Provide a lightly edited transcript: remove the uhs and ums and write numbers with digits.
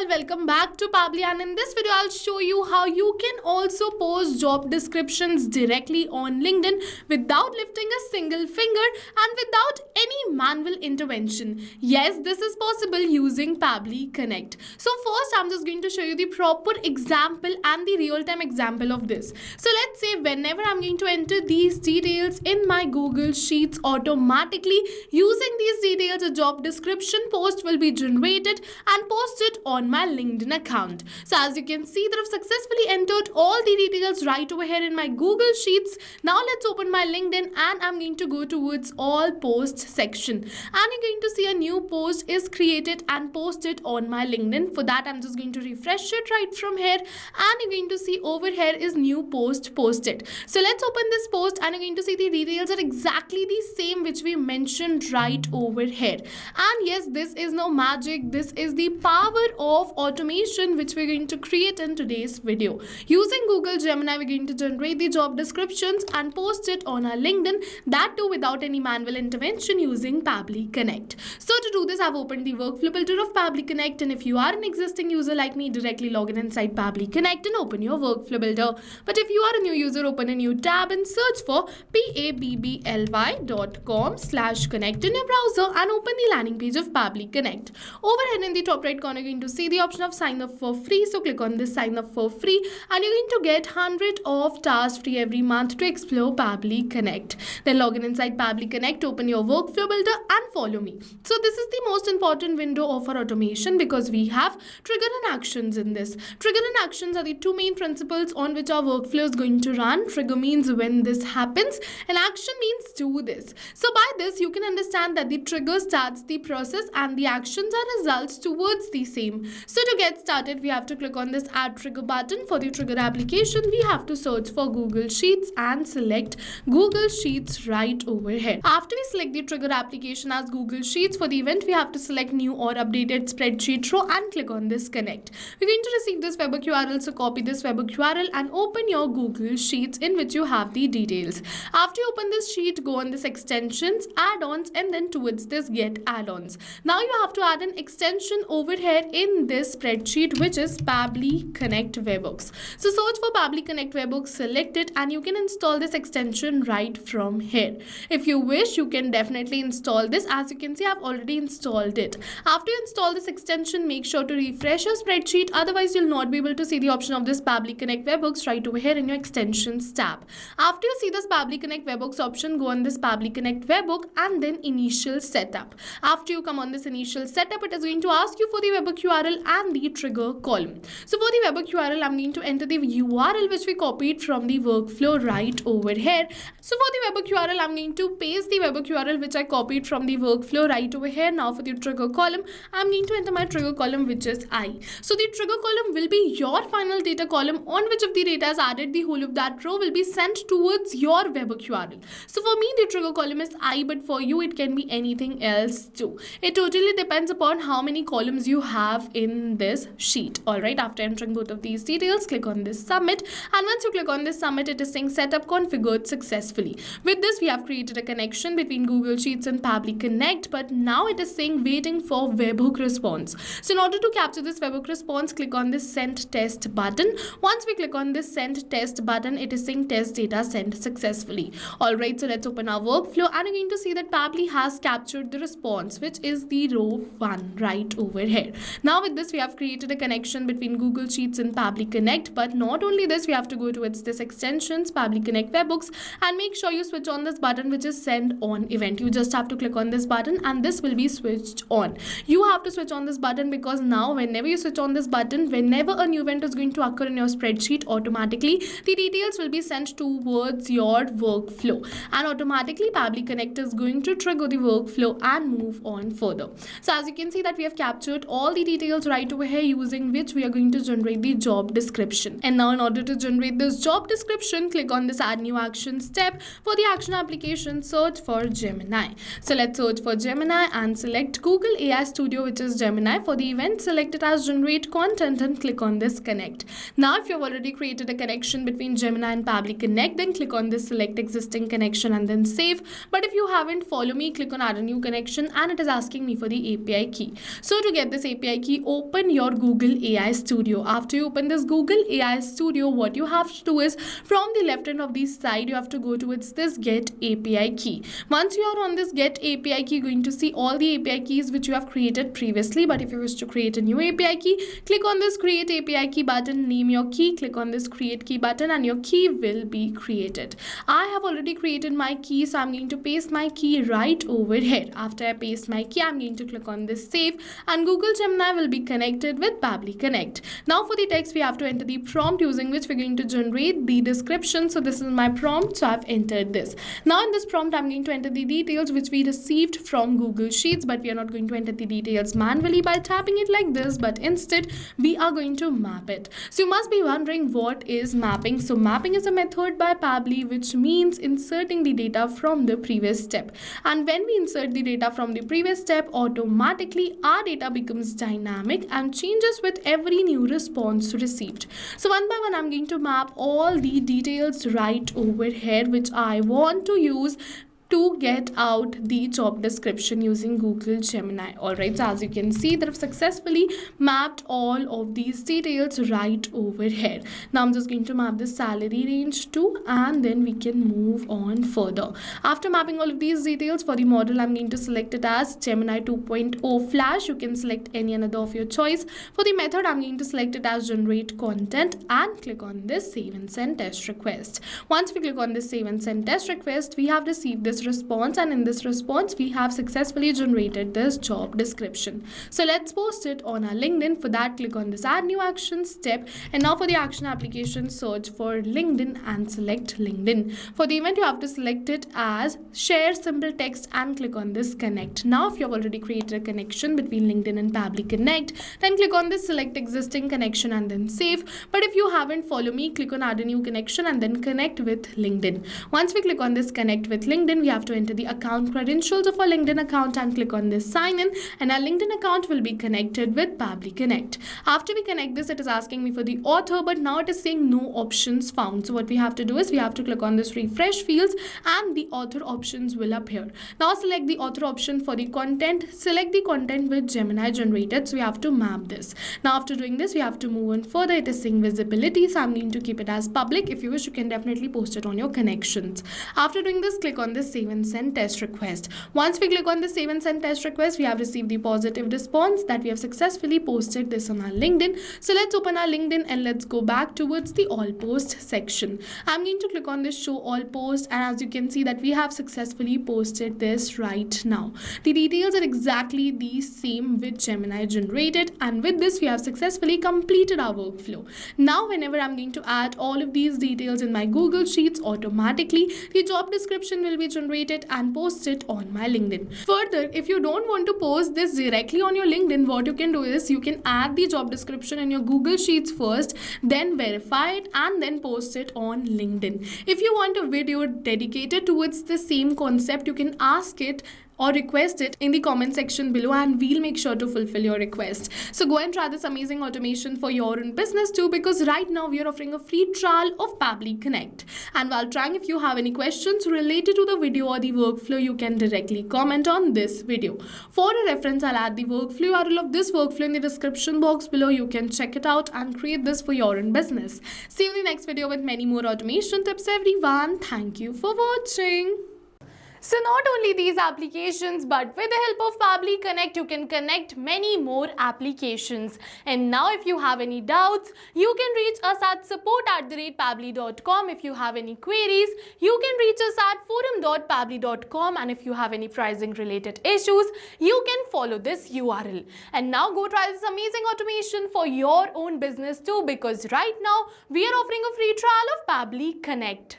all, welcome back to Pabli, and in this video I'll show you how you can also post job descriptions directly on LinkedIn without lifting a single finger and without any manual intervention. Yes, this is possible using Pabli Connect. So first I'm just going to show you the proper example and the real-time example of this. So let's say whenever I'm going to enter these details in my Google Sheets, automatically using these details a job description post will be generated and posted on my LinkedIn account. So as you can see that I've successfully entered all the details right over here in my Google Sheets. Now let's open my LinkedIn and I'm going to go towards all posts section. And you're going to see a new post is created and posted on my LinkedIn. For that I'm just going to refresh it right from here and you're going to see over here is new post posted. So let's open this post and you're going to see the details are exactly the same which we mentioned right over here. And yes, this is no magic. This is the power of automation which we're going to create in today's video. Using Google Gemini, we're going to generate the job descriptions and post it on our LinkedIn, that too without any manual intervention using Pabli Connect. So to do this, I've opened the workflow builder of Pabli Connect, and if you are an existing user like me, directly log in inside Pabli Connect and open your workflow builder. But if you are a new user, open a new tab and search for pably.com/connect in your browser and open the landing page of Pabli Connect. Over here in the top right corner, you're going to see the option of sign up for free. So click on this sign up for free and you're going to get 100 of tasks free every month to explore Pabli Connect. Then log in inside Pabli Connect, open your workflow builder and follow me. So this is the most important window of our automation because we have trigger and actions in this. Trigger and actions are the two main principles on which our workflow is going to run. Trigger means when this happens and action means do this. So by this you can understand that the trigger starts the process and the actions are results towards the same. So to get started, we have to click on this add trigger button. For the trigger application, we have to search for Google Sheets and select Google Sheets right over here. After we select the trigger application as Google Sheets, for the event we have to select new or updated spreadsheet row and click on this connect. We're going to receive this webhook URL, so copy this webhook URL and open your Google Sheets in which you have the details. After you open this sheet, go on this extensions, add-ons, and then towards this get add-ons. Now you have to add an extension over here in this spreadsheet which is Pabli Connect Webhooks. So search for Pabli Connect Webhooks, select it and you can install this extension right from here. If you wish, you can definitely install this. As you can see, I've already installed it. After you install this extension, make sure to refresh your spreadsheet, otherwise you'll not be able to see the option of this Pabli Connect Webhooks right over here in your extensions tab. After you see this Pabli Connect Webhooks option, go on this Pabli Connect Webhook and then initial setup. After you come on this initial setup, it is going to ask you for the webhook URL and the trigger column. So for the webhook URL, I'm going to enter the URL which we copied from the workflow right over here. So for the webhook URL, I'm going to paste the webhook URL which I copied from the workflow right over here. Now for the trigger column, I'm going to enter my trigger column which is I. So the trigger column will be your final data column on which of the data is added. The whole of that row will be sent towards your webhook URL. So for me, the trigger column is I, but for you it can be anything else too. It totally depends upon how many columns you have in this sheet. Alright, after entering both of these details, click on this submit, and once you click on this submit, it is saying setup configured successfully. With this, we have created a connection between Google Sheets and Pabli Connect, but now it is saying waiting for webhook response. So in order to capture this webhook response, click on this send test button. Once we click on this send test button, it is saying test data sent successfully. Alright, so let's open our workflow and you're going to see that Pabli has captured the response, which is the row 1 right over here. Now with this, we have created a connection between Google Sheets and Pabli Connect, but not only this, we have to go towards this extensions, Pabli Connect Webhooks, and make sure you switch on this button which is send on event. You just have to click on this button and this will be switched on. You have to switch on this button because now whenever you switch on this button, whenever a new event is going to occur in your spreadsheet, automatically the details will be sent towards your workflow and automatically Pabli Connect is going to trigger the workflow and move on further. So as you can see that we have captured all the details right over here using which we are going to generate the job description. And now in order to generate this job description, click on this add new action step. For the action application, search for Gemini. So let's search for Gemini and select Google AI Studio which is Gemini. For the event, select it as generate content and click on this connect. Now if you have already created a connection between Gemini and Pabli Connect, then click on this select existing connection and then save. But if you haven't, follow me, click on add a new connection and it is asking me for the API key. So to get this API key open your Google AI Studio. After you open this Google AI Studio, what you have to do is from the left hand of the side, you have to go towards this Get API key. Once you are on this Get API key, you're going to see all the API keys which you have created previously. But if you wish to create a new API key, click on this Create API key button, name your key, click on this Create Key button, and your key will be created. I have already created my key, so I'm going to paste my key right over here. After I paste my key, I'm going to click on this Save, and Google Gemini will be connected with Pabbly Connect. Now for the text, we have to enter the prompt using which we're going to generate the description. So this is my prompt, so I've entered this. Now in this prompt, I'm going to enter the details which we received from Google Sheets, but we are not going to enter the details manually by tapping it like this, but instead we are going to map it. So you must be wondering what is mapping. So mapping is a method by Pabbly which means inserting the data from the previous step. And when we insert the data from the previous step, automatically our data becomes dynamic and changes with every new response received. So one by one, I'm going to map all the details right over here which I want to use to get out the job description using Google Gemini. Alright, so as you can see that I've successfully mapped all of these details right over here. Now I'm just going to map the salary range too, and then we can move on further. After mapping all of these details for the model, I'm going to select it as Gemini 2.0 Flash. You can select any another of your choice. For the method, I'm going to select it as Generate Content and click on this Save and Send Test Request. Once we click on this Save and Send Test Request, we have received this response, and in this response we have successfully generated this job description. So let's post it on our LinkedIn. For that, click on this Add New Action step, and now for the action application, search for LinkedIn and select LinkedIn. For the event, you have to select it as Share Simple Text and click on this Connect. Now if you have already created a connection between LinkedIn and Pabbly Connect, then click on this Select Existing Connection and then Save. But if you haven't, follow me, click on Add a New Connection and then Connect with LinkedIn. Once we click on this Connect with LinkedIn, we have to enter the account credentials of our LinkedIn account and click on this Sign In, and our LinkedIn account will be connected with Pabbly Connect. After we connect this, it is asking me for the author, but now it is saying no options found. So what we have to do is we have to click on this Refresh Fields and the author options will appear. Now select the author option. For the content, select the content with Gemini generated. So we have to map this. Now after doing this, we have to move on further. It is saying visibility, so I'm going to keep it as public. If you wish, you can definitely post it on your connections. After doing this, click on this Save and Send Test Request. Once we click on the Save and Send Test Request, we have received the positive response that we have successfully posted this on our LinkedIn. So let's open our LinkedIn and let's go back towards the All Post section. I'm going to click on this Show All Post, and as you can see that we have successfully posted this right now. The details are exactly the same with Gemini generated, and with this we have successfully completed our workflow. Now whenever I'm going to add all of these details in my Google Sheets, automatically the job description will be generated and posted on my LinkedIn. Further, if you don't want to post this directly on your LinkedIn, what you can do is you can add the job description in your Google Sheets first, then verify it and then post it on LinkedIn. If you want a video dedicated towards the same concept, you can ask it or request it in the comment section below, and we'll make sure to fulfill your request. So go and try this amazing automation for your own business too, because right now we are offering a free trial of Pabbly Connect. And while trying, if you have any questions related to the video or the workflow, you can directly comment on this video. For a reference, I'll add the workflow URL of this workflow in the description box below. You can check it out and create this for your own business. See you in the next video with many more automation tips, everyone. Thank you for watching. So not only these applications, but with the help of Pabbly Connect, you can connect many more applications. And now if you have any doubts, you can reach us at support@pabbly.com. If you have any queries, you can reach us at forum.pabbly.com. And if you have any pricing related issues, you can follow this URL. And now go try this amazing automation for your own business too, because right now we are offering a free trial of Pabbly Connect.